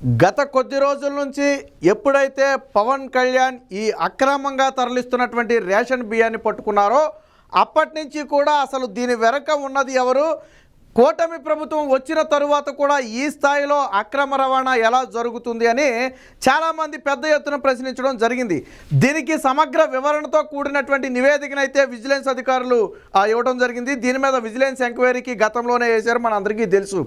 గత కొద్ది రోజుల నుంచి ఎప్పుడైతే పవన్ కళ్యాణ్ ఈ అక్రమంగా తరలిస్తున్నటువంటి రేషన్ బియ్యాన్ని పట్టుకున్నారో అప్పటి నుంచి కూడా అసలు దీని వెనక ఉన్నది ఎవరు, కూటమి ప్రభుత్వం వచ్చిన తరువాత కూడా ఈ స్థాయిలో అక్రమ రవాణా ఎలా జరుగుతుంది అని చాలామంది పెద్ద ఎత్తున ప్రశ్నించడం జరిగింది. దీనికి సమగ్ర వివరణతో కూడినటువంటి నివేదికనైతే విజిలెన్స్ అధికారులు ఇవ్వడం జరిగింది. దీని మీద విజిలెన్స్ ఎంక్వైరీకి గతంలోనే వేశారు, మన అందరికీ తెలుసు.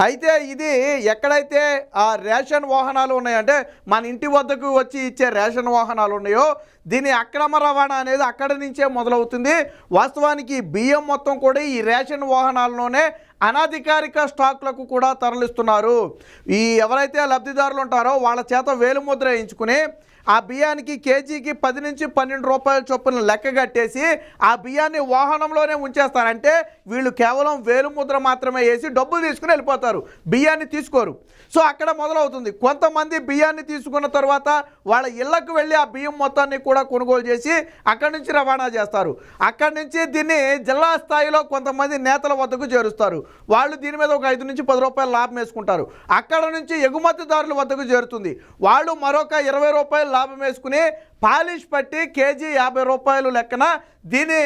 అయితే ఇది ఎక్కడైతే ఆ రేషన్ వాహనాలు ఉన్నాయంటే మన ఇంటి వద్దకు వచ్చి ఇచ్చే రేషన్ వాహనాలు ఉన్నాయో దీని అక్రమ రవాణా అనేది అక్కడి నుంచే మొదలవుతుంది. వాస్తవానికి బియ్యం మొత్తం కూడా ఈ రేషన్ వాహనాల్లోనే అనధికారిక స్టాక్లకు కూడా తరలిస్తున్నారు. ఈ ఎవరైతే లబ్ధిదారులు ఉంటారో వాళ్ళ చేత వేలుముద్ర వేయించుకుని ఆ బియ్యానికి కేజీకి 10 నుంచి 12 రూపాయల చొప్పున లెక్క కట్టేసి ఆ బియ్యాన్ని వాహనంలోనే ఉంచేస్తారు. అంటే వీళ్ళు కేవలం వేలుముద్ర మాత్రమే వేసి డబ్బులు తీసుకుని వెళ్ళిపోతారు, బియ్యాన్ని తీసుకోరు. సో అక్కడ మొదలవుతుంది. కొంతమంది బియ్యాన్ని తీసుకున్న తర్వాత వాళ్ళ ఇళ్లకు వెళ్ళి ఆ బియ్యం మొత్తాన్ని కూడా కొనుగోలు చేసి అక్కడి నుంచి రవాణా చేస్తారు. అక్కడి నుంచి దీన్ని జిల్లా స్థాయిలో కొంతమంది నేతల వద్దకు చేరుస్తారు. వాళ్ళు దీని మీద ఒక 5 నుంచి 10 రూపాయలు లాభం వేసుకుంటారు. అక్కడ నుంచి ఎగుమతిదారుల వద్దకు చేరుతుంది. వాళ్ళు మరొక 20 రూపాయలు లాభం వేసుకుని పాలిష్ పట్టి కేజీ 50 రూపాయలు లెక్కన దీన్ని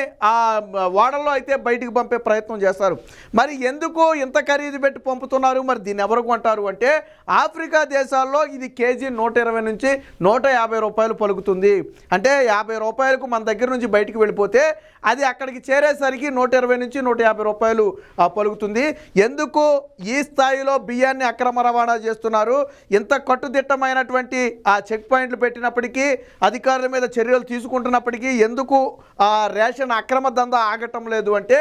వాడల్లో అయితే బయటికి పంపే ప్రయత్నం చేస్తారు. మరి ఎందుకు ఇంత ఖరీదు పెట్టి పంపుతున్నారు, మరి దీన్ని ఎవరు కొంటారు అంటే ఆఫ్రికా దేశాల్లో ఇది కేజీ 120 నుంచి 150 రూపాయలు పలుకుతుంది. అంటే 50 రూపాయలకు మన దగ్గర నుంచి బయటికి వెళ్ళిపోతే అది అక్కడికి చేరేసరికి 120 నుంచి 150 రూపాయలు పలుకుతుంది. ఎందుకు ఈ స్థాయిలో బియ్యాన్ని అక్రమ రవాణా చేస్తున్నారు? ఇంత కట్టుదిట్టమైనటువంటి ఆ చెక్ పాయింట్లు పెట్టినప్పటికీ అధికారుల మీద చర్యలు తీసుకుంటున్నప్పటికీ ఎందుకు ఆ రేషన్ అక్రమ దందా ఆగటం లేదు అంటే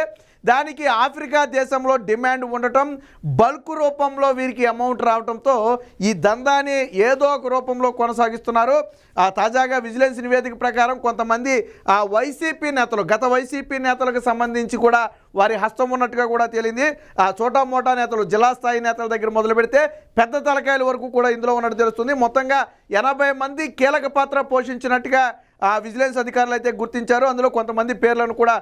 దానికి ఆఫ్రికా దేశంలో డిమాండ్ ఉండటం, బల్క్ రూపంలో వీరికి అమౌంట్ రావడంతో ఈ దందాని ఏదో ఒక రూపంలో కొనసాగిస్తున్నారు. తాజాగా విజిలెన్స్ నివేదిక ప్రకారం కొంతమంది వైసీపీ నేతలు, గత వైసీపీ నేతలకు సంబంధించి కూడా వారి హస్తం ఉన్నట్టుగా కూడా తేలింది. చోటా మోటా నేతలు, జిల్లా స్థాయి నేతల దగ్గర మొదలు పెడితే పెద్ద తలకాయల వరకు కూడా ఇందులో ఉన్నట్టు తెలుస్తుంది. మొత్తంగా 80 మంది కీలక పాత్ర పోషించినట్టుగా విజిలెన్స్ అధికారులు అయితే గుర్తించారు. అందులో కొంతమంది పేర్లను కూడా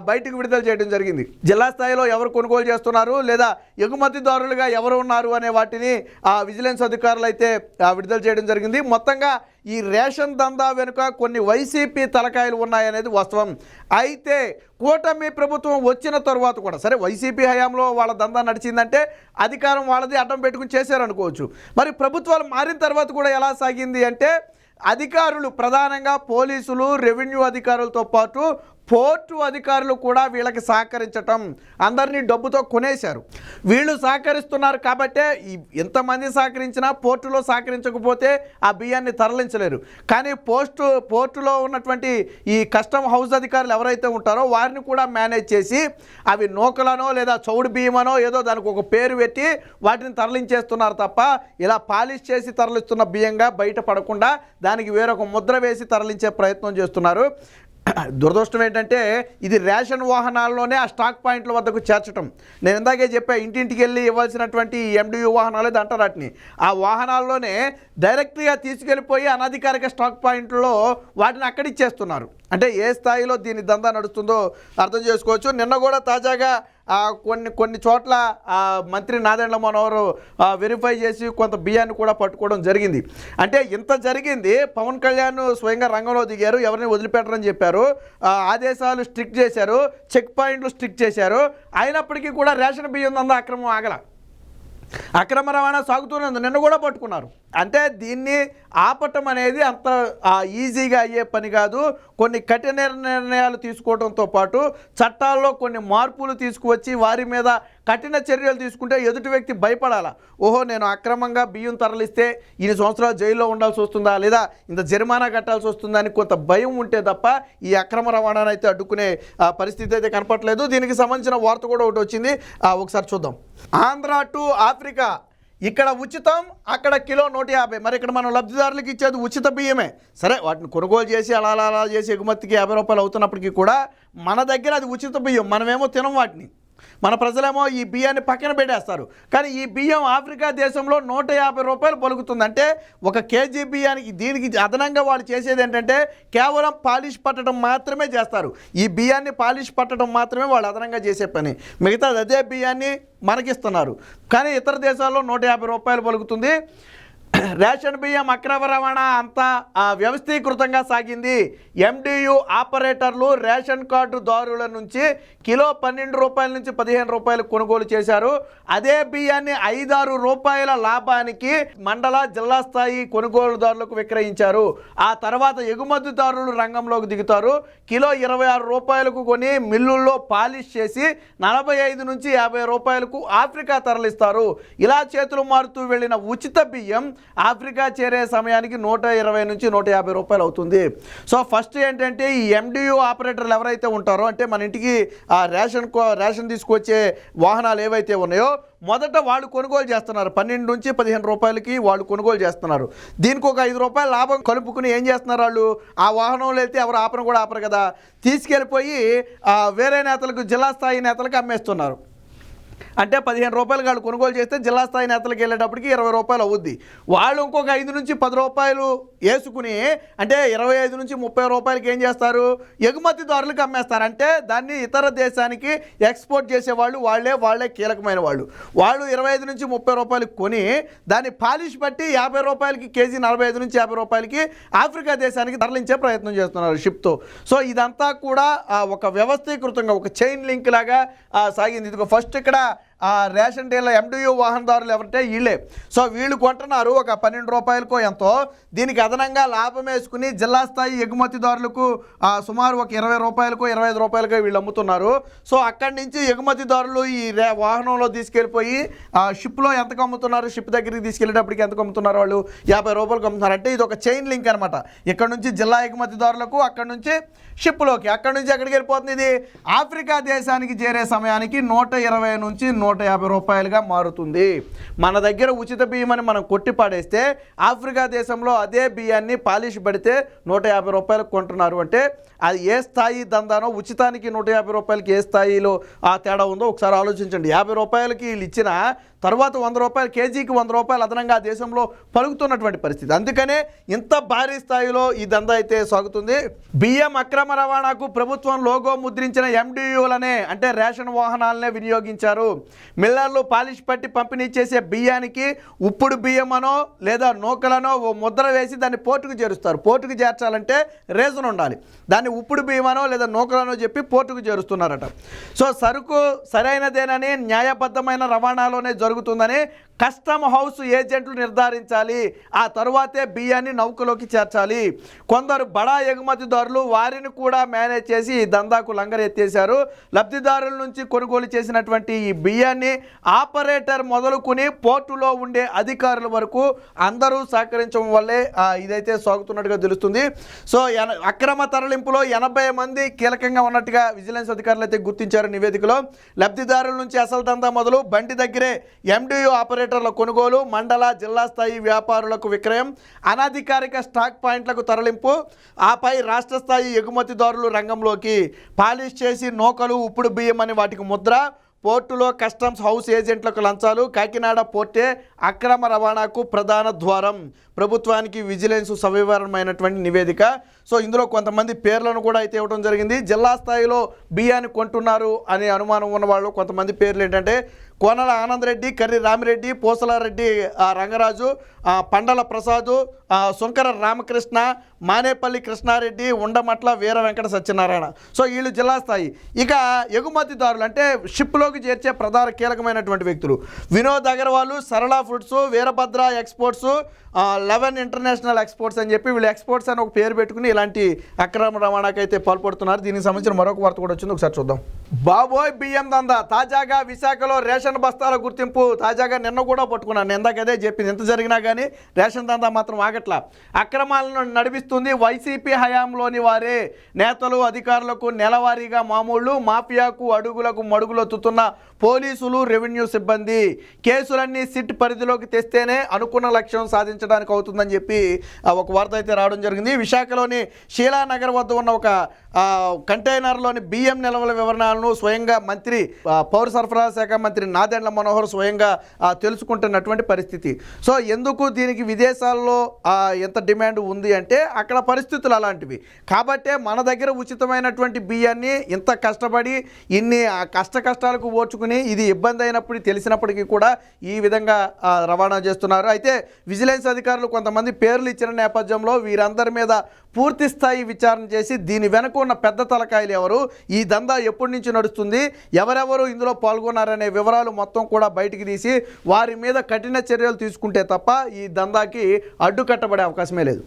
బయటకు విడుదల చేయడం జరిగింది. జిల్లా స్థాయిలో ఎవరు కొనుగోలు చేస్తున్నారు లేదా ఎగుమతిదారులుగా ఎవరు ఉన్నారు అనే వాటిని విజిలెన్స్ అధికారులు అయితే విడుదల చేయడం జరిగింది. మొత్తంగా ఈ రేషన్ దందా వెనుక కొన్ని వైసీపీ తలకాయలు ఉన్నాయనేది వాస్తవం. అయితే కూటమి ప్రభుత్వం వచ్చిన తరువాత కూడా సరే వైసీపీ హయాంలో వాళ్ళ దందా నడిచిందంటే అధికారం వాళ్ళది, అడ్డం పెట్టుకుని చేశారనుకోవచ్చు. మరి ప్రభుత్వాలు మారిన తర్వాత కూడా ఎలా సాగింది అంటే అధికారులు, ప్రధానంగా పోలీసులు, రెవెన్యూ అధికారులతో పాటు పోర్టు అధికారులు కూడా వీళ్ళకి సహకరించటం, అందరినీ డబ్బుతో కొనేశారు. వీళ్ళు సహకరిస్తున్నారు కాబట్టే ఎంతమంది సహకరించినా పోర్టులో సహకరించకపోతే ఆ బియ్యాన్ని తరలించలేరు. కానీ పోర్టులో ఉన్నటువంటి ఈ కస్టమ్ హౌస్ అధికారులు ఎవరైతే ఉంటారో వారిని కూడా మేనేజ్ చేసి అవి నూకలనో లేదా చౌడు బియ్యమనో ఏదో దానికి ఒక పేరు పెట్టి వాటిని తరలించేస్తున్నారు తప్ప ఇలా పాలిష్ చేసి తరలిస్తున్న బియ్యంగా బయటపడకుండా దానికి వేరొక ముద్ర వేసి తరలించే ప్రయత్నం చేస్తున్నారు. దురదృష్టం ఏంటంటే ఇది రేషన్ వాహనాల్లోనే ఆ స్టాక్ పాయింట్ల వద్దకు చేర్చడం. నేను ఇందాకే చెప్పా, ఇంటింటికి వెళ్ళి ఇవ్వాల్సినటువంటి ఎండియూ వాహనాలు అంటారు వాటిని, ఆ వాహనాల్లోనే డైరెక్ట్గా తీసుకెళ్ళిపోయి అనధికారిక స్టాక్ పాయింట్లో వాటిని అక్కడిచ్చేస్తున్నారు. అంటే ఏ స్థాయిలో దీని దందా నడుస్తుందో అర్థం చేసుకోవచ్చు. నిన్న కూడా తాజాగా కొన్ని చోట్ల మంత్రి నాదెండ్ల మనోహర్ వెరిఫై చేసి కొంత బియ్యాన్ని కూడా పట్టుకోవడం జరిగింది. అంటే ఇంత జరిగింది. పవన్ కళ్యాణ్ స్వయంగా రంగంలో దిగారు, ఎవరిని వదిలిపెట్టరని చెప్పారు, ఆదేశాలు స్ట్రిక్ట్ చేశారు, చెక్ పాయింట్లు స్ట్రిక్ట్ చేశారు. అయినప్పటికీ కూడా రేషన్ బియ్యం దందా అక్రమం ఆగల, అక్రమ రవాణా సాగుతున్నది. నిన్న కూడా పట్టుకున్నారు. అంటే దీన్ని ఆపటం అనేది అంత ఈజీగా అయ్యే పని కాదు. కొన్ని కఠిన నిర్ణయాలు తీసుకోవడంతో పాటు చట్టాల్లో కొన్ని మార్పులు తీసుకువచ్చి వారి మీద కఠిన చర్యలు తీసుకుంటే ఎదుటి వ్యక్తి భయపడాలా. ఓహో, నేను అక్రమంగా బియ్యం తరలిస్తే ఇన్ని సంవత్సరాలు జైల్లో ఉండాల్సి వస్తుందా లేదా ఇంత జరిమానా కట్టాల్సి వస్తుందా అని కొంత భయం ఉంటే తప్ప ఈ అక్రమ రవాణాను అయితే అడ్డుకునే పరిస్థితి అయితే కనపట్లేదు. దీనికి సంబంధించిన వార్త కూడా ఒకటి వచ్చింది, ఒకసారి చూద్దాం. ఆంధ్ర టు ఆఫ్రికా, ఇక్కడ ఉచితం, అక్కడ కిలో 150. మరి ఇక్కడ మనం లబ్ధిదారులకు ఇచ్చేది ఉచిత బియ్యమే. సరే, వాటిని కొనుగోలు చేసి అలా చేసి ఎగుమతికి 50 రూపాయలు అవుతున్నప్పటికీ కూడా మన దగ్గర అది ఉచిత బియ్యం, మనమేమో తినం వాటిని. మన ప్రజలేమో ఈ బియ్యాన్ని పక్కన పెట్టేస్తారు. కానీ ఈ బియ్యం ఆఫ్రికా దేశంలో 150 రూపాయలు పలుకుతుంది. అంటే ఒక కేజీ బియ్యానికి దీనికి అదనంగా వాళ్ళు చేసేది ఏంటంటే కేవలం పాలిష్ పట్టడం మాత్రమే చేస్తారు. ఈ బియ్యాన్ని పాలిష్ పట్టడం మాత్రమే వాళ్ళు అదనంగా చేసే పని. మిగతాది అదే బియ్యాన్ని మనకిస్తున్నారు. కానీ ఇతర దేశాల్లో 150 రూపాయలు పలుకుతుంది. రేషన్ బియ్యం అక్రమ రవాణా అంతా వ్యవస్థీకృతంగా సాగింది. ఎండియు ఆపరేటర్లు రేషన్ కార్డుదారుల నుంచి కిలో 12 రూపాయల నుంచి 15 రూపాయలు కొనుగోలు చేశారు. అదే బియ్యాన్ని 5-6 రూపాయల లాభానికి మండల జిల్లా స్థాయి కొనుగోలుదారులకు విక్రయించారు. ఆ తర్వాత ఎగుమతిదారులు రంగంలోకి దిగుతారు. కిలో 26 రూపాయలకు కొని మిల్లుల్లో పాలిష్ చేసి 45 నుంచి 50 రూపాయలకు ఆఫ్రికా తరలిస్తారు. ఇలా చేతులు మారుతూ వెళ్ళిన ఉచిత బియ్యం ఆఫ్రికా చేరే సమయానికి 120 నుంచి 150 రూపాయలు అవుతుంది. సో ఫస్ట్ ఏంటంటే ఈ ఎండియు ఆపరేటర్లు ఎవరైతే ఉంటారో, అంటే మన ఇంటికి రేషన్ తీసుకొచ్చే వాహనాలు ఏవైతే ఉన్నాయో మొదట వాళ్ళు కొనుగోలు చేస్తున్నారు. 12 నుంచి 15 రూపాయలకి వాళ్ళు కొనుగోలు చేస్తున్నారు. దీనికి ఒక 5 రూపాయల లాభం కలుపుకుని ఏం చేస్తున్నారు, వాళ్ళు ఆ వాహనంలో వెళ్తే ఎవరు ఆపను కూడా ఆపరు కదా, తీసుకెళ్ళిపోయి వేరే నేతలకు, జిల్లా స్థాయి నేతలకు అమ్మేస్తున్నారు. అంటే 15 రూపాయలు వాళ్ళు కొనుగోలు చేస్తే జిల్లా స్థాయి నేతలకు వెళ్ళేటప్పటికి 20 రూపాయలు అవుద్ది. వాళ్ళు ఇంకొక 5 నుంచి 10 రూపాయలు వేసుకుని, అంటే 25 నుంచి 30 రూపాయలకి ఏం చేస్తారు, ఎగుమతిదారులకు అమ్మేస్తారు. అంటే దాన్ని ఇతర దేశానికి ఎక్స్పోర్ట్ చేసేవాళ్ళు వాళ్ళే కీలకమైన వాళ్ళు. 25 నుంచి 30 రూపాయలకి కొని దాన్ని పాలిష్ బట్టి 50 రూపాయలకి కేజీ, 45 నుంచి 50 రూపాయలకి ఆఫ్రికా దేశానికి తరలించే ప్రయత్నం చేస్తున్నారు షిప్తో. సో ఇదంతా కూడా ఒక వ్యవస్థీకృతంగా ఒక చైన్ లింక్ లాగా సాగింది. ఇదిగో ఫస్ట్ ఇక్కడ రేషన్ డీలర్ ఎండియు వాహనదారులు ఎవరంటే వీళ్ళే. సో వీళ్ళు కొంటున్నారు ఒక 12 రూపాయలకో ఎంతో. దీనికి అదనంగా లాభం వేసుకుని జిల్లా స్థాయి ఎగుమతిదారులకు సుమారు ఒక 20 రూపాయలకో 25 రూపాయలకో వీళ్ళు అమ్ముతున్నారు. సో అక్కడి నుంచి ఎగుమతిదారులు ఈ వాహనంలో తీసుకెళ్ళిపోయి షిప్లో ఎంతకు అమ్ముతున్నారు, షిప్ దగ్గరికి తీసుకెళ్ళేటప్పటికి ఎంతకు అమ్ముతున్నారు, వాళ్ళు 50 రూపాయలకు అమ్ముతున్నారు. అంటే ఇది ఒక చైన్ లింక్ అనమాట. ఇక్కడ నుంచి జిల్లా ఎగుమతిదారులకు, అక్కడి నుంచి షిప్లోకి, అక్కడి నుంచి ఎక్కడికి వెళ్ళిపోతుంది, ఇది ఆఫ్రికా దేశానికి చేరే సమయానికి 120 నుంచి 150 రూపాయలుగా మారుతుంది. మన దగ్గర ఉచిత బియ్యం అని మనం కొట్టి పాడేస్తే ఆఫ్రికా దేశంలో అదే బియ్యాన్ని పాలిష్ పడితే 150 రూపాయలకు కొంటున్నారు. అంటే అది ఏ స్థాయి దందానో, ఉచితానికి 150 రూపాయలకి ఏ స్థాయిలో తేడా ఉందో ఒకసారి ఆలోచించండి. 50 రూపాయలకి వీళ్ళు ఇచ్చిన తర్వాత 100 రూపాయలు, కేజీకి 100 రూపాయలు అదనంగా ఆ దేశంలో పలుకుతున్నటువంటి పరిస్థితి. అందుకనే ఇంత భారీ స్థాయిలో ఈ దందా అయితే సాగుతుంది. బియ్యం అక్రమ రవాణాకు ప్రభుత్వం లోగో ముద్రించిన ఎండియులనే, అంటే రేషన్ వాహనాలనే వినియోగించారు. మిల్లర్లు పాలిష్ పట్టి పంపిణీ చేసే బియ్యానికి ఉప్పుడు బియ్యమనో లేదా నూకలనో ఓ ముద్ర వేసి దాన్ని పోర్టుకు చేరుస్తారు. పోర్టుకు చేర్చాలంటే రీజన్ ఉండాలి. దాన్ని ఉప్పుడు బియ్యమనో లేదా నూకలనో చెప్పి పోర్టుకు చేరుస్తున్నారట. సో సరుకు సరైనదేనని, న్యాయబద్ధమైన రవాణాలోనే జరుగుతుందని కస్టమ్ హౌస్ ఏజెంట్లు నిర్ధారించాలి. ఆ తరువాతే బియ్యాన్ని నౌకలోకి చేర్చాలి. కొందరు బడా ఎగుమతిదారులు వారిని కూడా మేనేజ్ చేసి ఈ దందాకు లంగరెత్తేశారు. లబ్ధిదారుల నుంచి కొనుగోలు చేసినటువంటి ఈ బియ్యాన్ని ఆపరేటర్ మొదలుకొని పోర్టులో ఉండే అధికారుల వరకు అందరూ సహకరించడం వల్లే ఇదైతే సాగుతున్నట్టుగా తెలుస్తుంది. సో అక్రమ తరలింపులో 80 మంది కీలకంగా ఉన్నట్టుగా విజిలెన్స్ అధికారులు అయితే గుర్తించారు నివేదికలో. లబ్ధిదారుల నుంచి అసలు దందా మొదలు, బండి దగ్గరే ఎండియు ఆపరేటర్ల కొనుగోలు, మండల జిల్లా స్థాయి వ్యాపారులకు విక్రయం, అనధికారిక స్టాక్ పాయింట్లకు తరలింపు, ఆపై రాష్ట్ర స్థాయి ఎగుమతిదారులు రంగంలోకి, పాలిష్ చేసి నూకలు, ఉప్పుడు బియ్యం అని వాటికి ముద్ర, పోర్టులో కస్టమ్స్ హౌస్ ఏజెంట్లకు లంచాలు, కాకినాడ పోర్టే అక్రమ రవాణాకు ప్రధాన ద్వారం. ప్రభుత్వానికి విజిలెన్స్ సవివరమైనటువంటి నివేదిక. సో ఇందులో కొంతమంది పేర్లను కూడా అయితే ఇవ్వడం జరిగింది. జిల్లా స్థాయిలో బియ్యాన్ని కొంటున్నారు అనే అనుమానం ఉన్న వాళ్ళు కొంతమంది పేర్లు ఏంటంటే కోనల ఆనందరెడ్డి, కర్రి రామిరెడ్డి, పోసలారెడ్డి రంగరాజు, పండల ప్రసాదు, సుంకర రామకృష్ణ, మానేపల్లి కృష్ణారెడ్డి, ఉండమట్ల వీర వెంకట సత్యనారాయణ. సో వీళ్ళు జిల్లా స్థాయి. ఇక ఎగుమతిదారులు అంటే షిప్లోకి చేర్చే ప్రధాన కీలకమైనటువంటి వ్యక్తులు వినోద్ అగర్వాల్, సరళ foods, Veerabhadra exports, 11 international exports అని చెప్పి వీళ్ళు ఎక్స్పోర్ట్స్ అని ఒక పేరు పెట్టుకుని ఇలాంటి అక్రమ రవాణాకి అయితే పాల్పడుతున్నారు. దీనికి సంబంధించిన మరొక వార్త కూడా వచ్చింది, ఒకసారి చూద్దాం. బాబోయ్ బియ్యం దందా తాజాగా విశాఖలో రేషన్ బస్తాల గుర్తింపు. తాజాగా నిన్న కూడా పట్టుకున్నాను, ఇందాకదే చెప్పింది. ఎంత జరిగినా కానీ రేషన్ దందా మాత్రం ఆగట్లా. అక్రమాలను నడిపిస్తుంది వైసీపీ హయాంలోని వారే. నేతలు, అధికారులకు నెలవారీగా మామూళ్ళు, మాఫియాకు అడుగులకు మడుగులొత్తుతున్న పోలీసులు, రెవెన్యూ సిబ్బంది. కేసులన్నీ సిట్ పరిధిలోకి తెస్తేనే అనుకున్న లక్ష్యం సాధించడానికి అవుతుందని చెప్పి ఒక వార్త అయితే రావడం జరిగింది. విశాఖలోని శీలానగర్ వద్ద ఉన్న ఒక కంటైనర్లోని బియ్యం నిల్వల వివరాలను స్వయంగా మంత్రి, పౌర సరఫరా శాఖ మంత్రి నాదెండ్ల మనోహర్ స్వయంగా తెలుసుకుంటున్నటువంటి పరిస్థితి. సో ఎందుకు దీనికి విదేశాల్లో ఎంత డిమాండ్ ఉంది అంటే అక్కడ పరిస్థితులు అలాంటివి కాబట్టే మన దగ్గర ఉచితమైనటువంటి బియ్యాన్ని ఇంత కష్టపడి ఇన్ని కష్టాలకు ఓర్చుకుని ఇది ఇబ్బంది అయినప్పుడు తెలిసినప్పటికీ కూడా ఈ విధంగా రవాణా చేస్తున్నారు. అయితే విజిలెన్స్ అధికారులు కొంతమంది పేర్లు ఇచ్చిన నేపథ్యంలో వీరందరి మీద పూర్తి స్థాయి విచారణ చేసి దీని వెనుక ఉన్న పెద్ద తలకాయలు ఎవరు, ఈ దందా ఎప్పటి నుంచి నడుస్తుంది, ఎవరెవరు ఇందులో పాల్గొన్నారనే వివరాలు మొత్తం కూడా బయటికి తీసి వారి మీద కఠిన చర్యలు తీసుకుంటే తప్ప ఈ దందాకి అడ్డుకట్టబడే అవకాశమే లేదు.